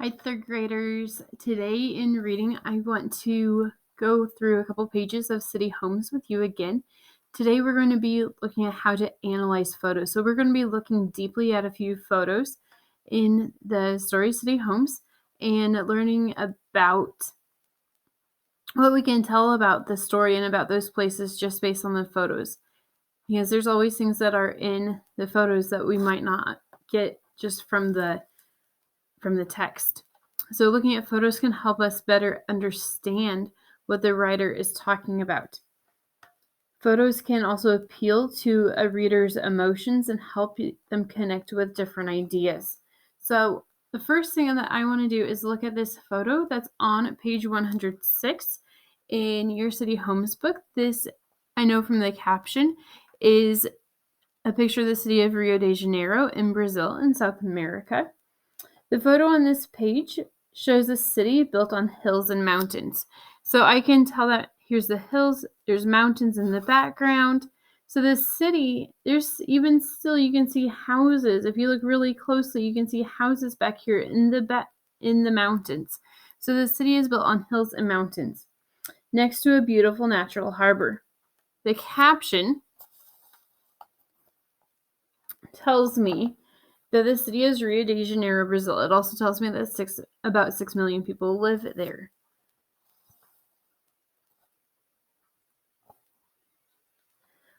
Hi, third graders. Today in reading, I want to go through a couple pages of City Homes with you again. Today, we're going to be looking at how to analyze photos. So, we're going to be looking deeply at a few photos in the story City Homes and learning about what we can tell about the story and about those places just based on the photos. Because there's always things that are in the photos that we might not get just from the text. So looking at photos can help us better understand what the writer is talking about. Photos can also appeal to a reader's emotions and help them connect with different ideas. So the first thing that I want to do is look at this photo that's on page 106 in your City Homes book. This, I know from the caption, is a picture of the city of Rio de Janeiro in Brazil in South America. The photo on this page shows a city built on hills and mountains. So I can tell that here's the hills, there's mountains in the background. So the city, there's even still you can see houses. If you look really closely, you can see houses back here in the mountains. So the city is built on hills and mountains next to a beautiful natural harbor. The caption tells me that the city is Rio de Janeiro, Brazil. It also tells me that about 6 million people live there.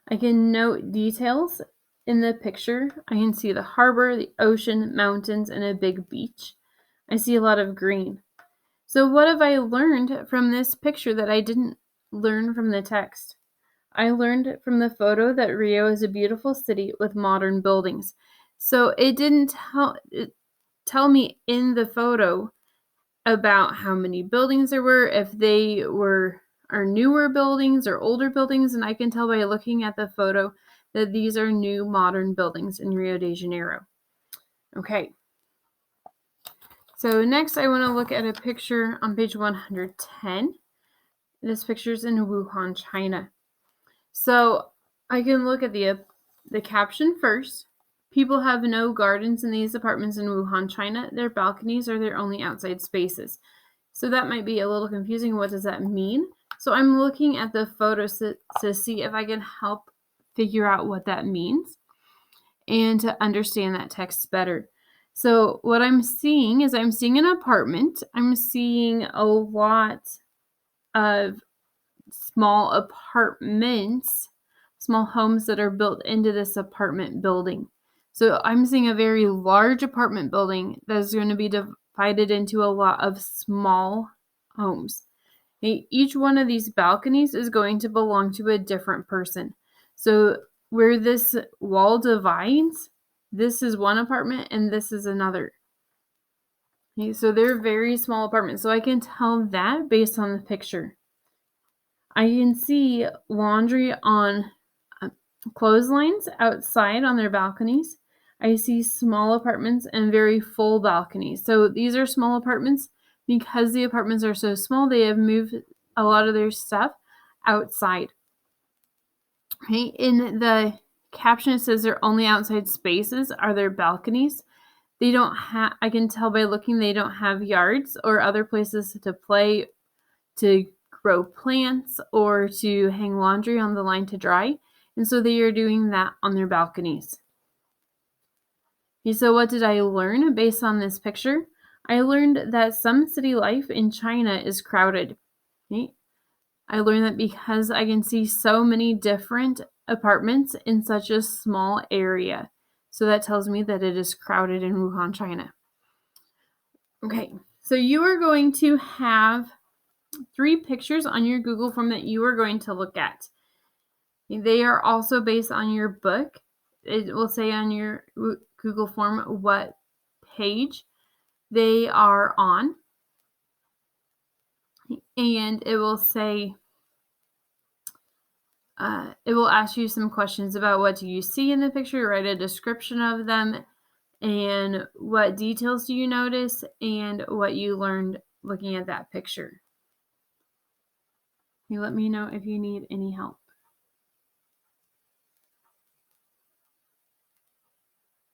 I can note details in the picture. I can see the harbor, the ocean, mountains, and a big beach. I see a lot of green. So what have I learned from this picture that I didn't learn from the text? I learned from the photo that Rio is a beautiful city with modern buildings. So it didn't tell me in the photo about how many buildings there were, if they are newer buildings or older buildings, and I can tell by looking at the photo that these are new modern buildings in Rio de Janeiro. Okay. So next I want to look at a picture on page 110. This picture is in Wuhan, China. So I can look at the caption first. People have no gardens in these apartments in Wuhan, China. Their balconies are their only outside spaces. So that might be a little confusing. What does that mean? So I'm looking at the photos to see if I can help figure out what that means and to understand that text better. So what I'm seeing is I'm seeing an apartment. I'm seeing a lot of small apartments, small homes that are built into this apartment building. So I'm seeing a very large apartment building that's going to be divided into a lot of small homes. Each one of these balconies is going to belong to a different person. So where this wall divides, this is one apartment and this is another. Okay, so they're very small apartments. So I can tell that based on the picture. I can see laundry on clotheslines outside on their balconies. I see small apartments and very full balconies. So these are small apartments because the apartments are so small, they have moved a lot of their stuff outside. Okay, in the caption it says their only outside spaces are their balconies. They don't have, I can tell by looking, they don't have yards or other places to play, to grow plants, or to hang laundry on the line to dry. And so they are doing that on their balconies. Okay, so what did I learn based on this picture? I learned that some city life in China is crowded. Okay? I learned that because I can see so many different apartments in such a small area. So that tells me that it is crowded in Wuhan, China. Okay, so you are going to have 3 pictures on your Google form that you are going to look at. They are also based on your book. It will say on your Google form what page they are on. And it will say, it will ask you some questions about what do you see in the picture, write a description of them, and what details do you notice, and what you learned looking at that picture. You let me know if you need any help.